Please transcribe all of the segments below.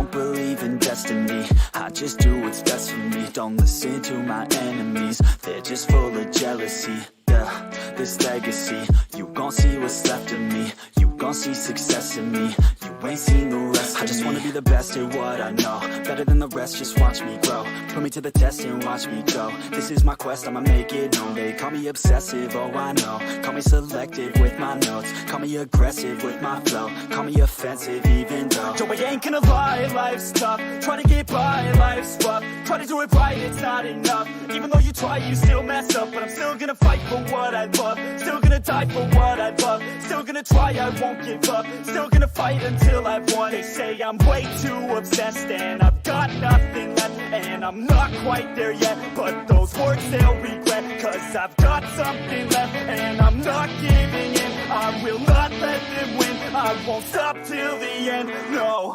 don't believe in destiny, I just do what's best for me. Don't listen to my enemies, they're just full of jealousy. Yeah, this legacy, you gon' see what's left of me. You gon' see success in me, you ain't seen the rest of me. I just wanna be the best at what I know, better than the rest, just watch me grow. Put me to the test and watch me go. This is my quest, I'ma make it known. They call me obsessive, oh I know. Call me selective with my notes, call me aggressive with my flow, call me offensive even though yo, I ain't gonna lie, life's tough. Try to get by, life's rough. Try to do it right, it's not enough. Even though you try, you still mess up. But I'm still gonna fight for what I love, still gonna die for what I love, still gonna try, I won't give up, still gonna fight until I've won. They say I'm way too obsessed and I've got nothing left, and I'm not quite there yet, but those words they'll regret, cause I've got something left and I'm not giving in. I will not let them win, I won't stop till the end, no.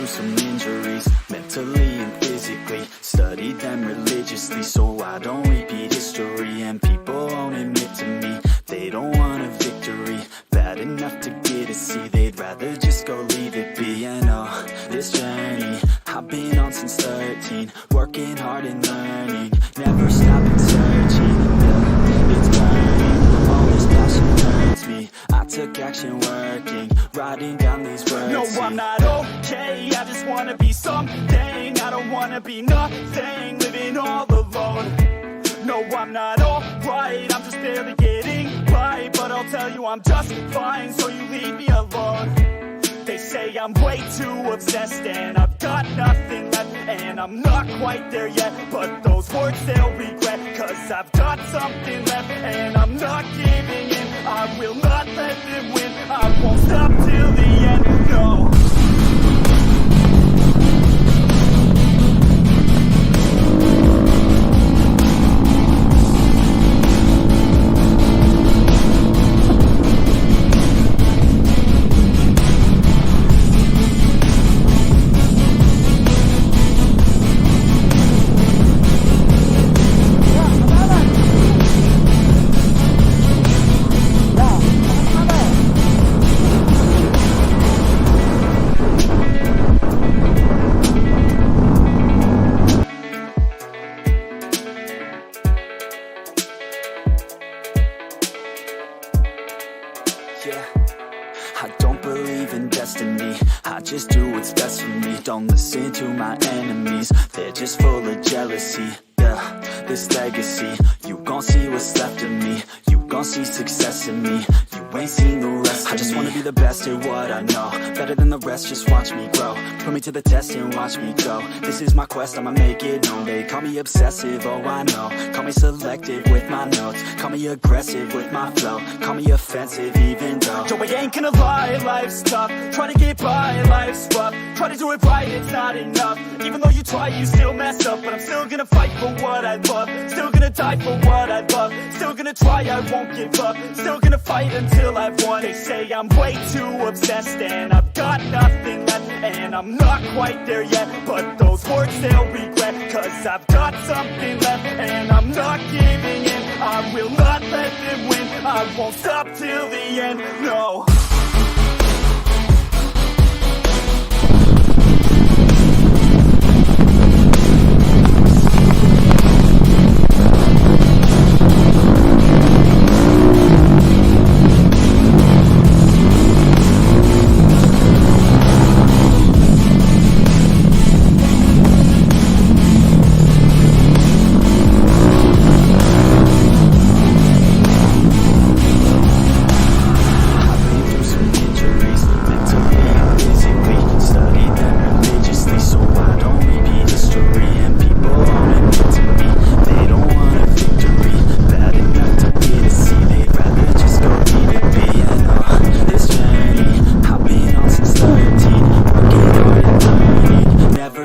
Some injuries, mentally and physically, studied them religiously so I don't repeat history. And people won't admit to me they don't want a victory bad enough to get a C, they'd rather just go leave it be. And oh, this journey I've been on since 13, working hard and learning, never stopping searching. Yeah, it's burning, all this passion turns me. I took action working, writing down these words. No, I'm not okay, I just wanna be something. I don't wanna be nothing, living all alone. No, I'm not alright, I'm just barely getting by, but I'll tell you I'm just fine, so you leave me alone. They say I'm way too obsessed and I've got nothing left, and I'm not quite there yet, but those words they'll regret, cause I've got something left and I'm not giving in. I will not let them win, I won't stop till the end, no. Yeah, I don't believe in destiny, I just do what's best for me. Don't listen to my enemies, they're just full of jealousy. Yeah, this legacy, you gon' see what's left of me. You gon' see success in me, you ain't seen the rest of me. I just wanna be the best at what I know, better than the rest, just watch me grow. Put me to the test and watch me go. This is my quest, I'ma make it known. They call me obsessive, oh I know. Call me selective with my notes, call me aggressive with my flow, call me offensive even though yo, I ain't gonna lie, life's tough. Try to get by, life's rough. Try to do it right, it's not enough. Even though you try, you still mess up. But I'm still gonna fight for what I love, still gonna die for what I love, still gonna try, I won't give up, still gonna fight until I've won. They say I'm way too obsessed and I've got nothing left, and I'm not quite there yet, but those words they'll regret, cause I've got something left and I'm not giving in. I will not let them win, I won't stop till the end, no.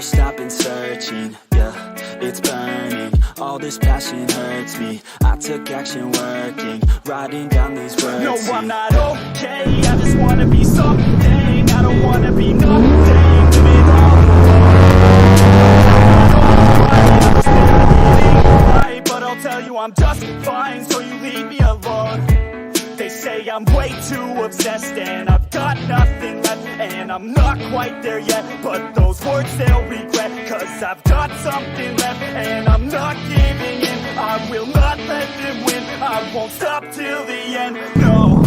stopping searching, yeah, it's burning. All this passion hurts me. I took action working, writing down these words. No, I'm not okay, I just wanna be something. I don't wanna be nothing, living all alone. But I'll tell you I'm just fine, so you leave me alone. They say I'm way too obsessed and I've got nothing left, and I'm not quite there yet, but those words they'll regret, cause I've got something left and I'm not giving in. I will not let them win, I won't stop till the end, no.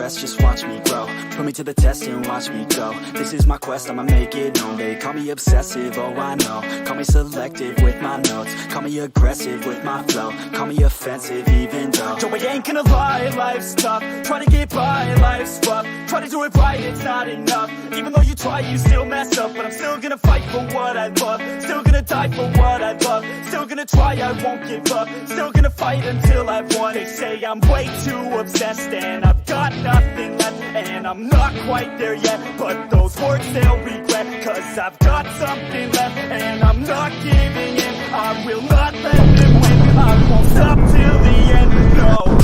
Just watch me grow, put me to the test and watch me go. This is my quest, I'ma make it known. They call me obsessive, oh I know. Call me selective with my notes, call me aggressive with my flow, call me offensive even though Joe, I ain't gonna lie, life's tough. Try to get by, life's rough. Try to do it right, it's not enough. Even though you try, you still mess up. But I'm still gonna fight for what I love, still gonna die for what I love, still gonna try, I won't give up, still gonna fight until I've won. They say I'm way too obsessed and I've got nothing left, and I'm not quite there yet, but those words they'll regret, cause I've got something left and I'm not giving in. I will not let them win, I won't stop till the end, no.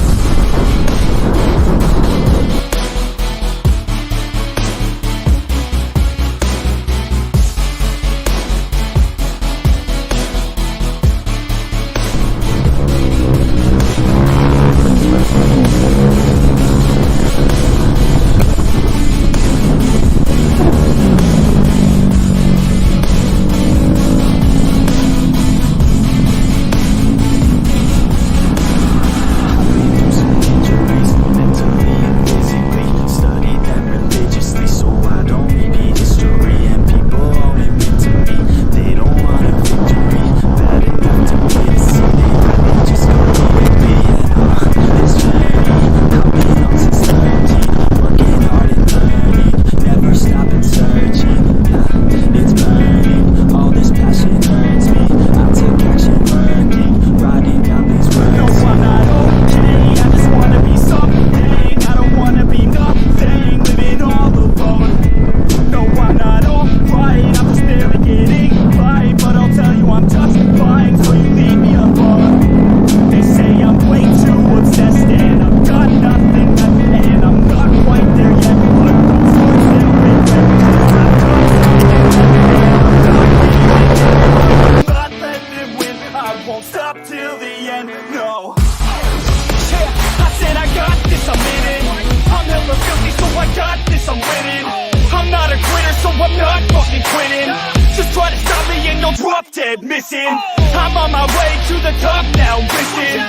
Missing. I'm on my way to the top now, listen.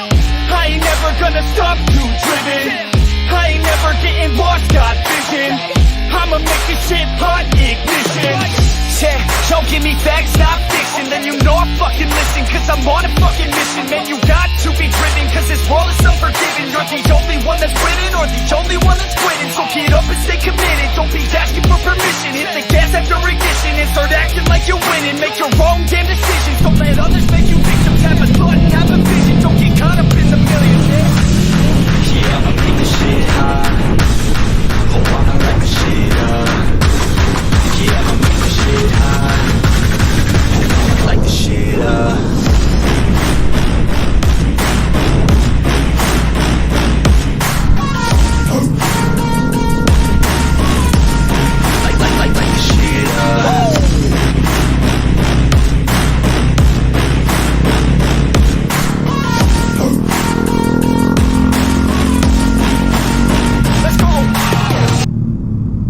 I ain't never gonna stop, too driven. I ain't never getting lost, got vision. I'ma make this shit hot, ignition. Yeah, don't give me facts, not fiction. Then you know I fucking listen, cause I'm on a fucking mission. Man, you got to be driven, cause this world is unforgiving. You're the only one that's winning, or the only one that's quitting. So get up and stay committed, don't be asking for permission. Hit the gas after ignition and start acting like you're winning. Make your own damn decisions, don't let others make you victims. Have a thought and have a vision, don't get caught up in the millions. Yeah, I'ma make this shit hot.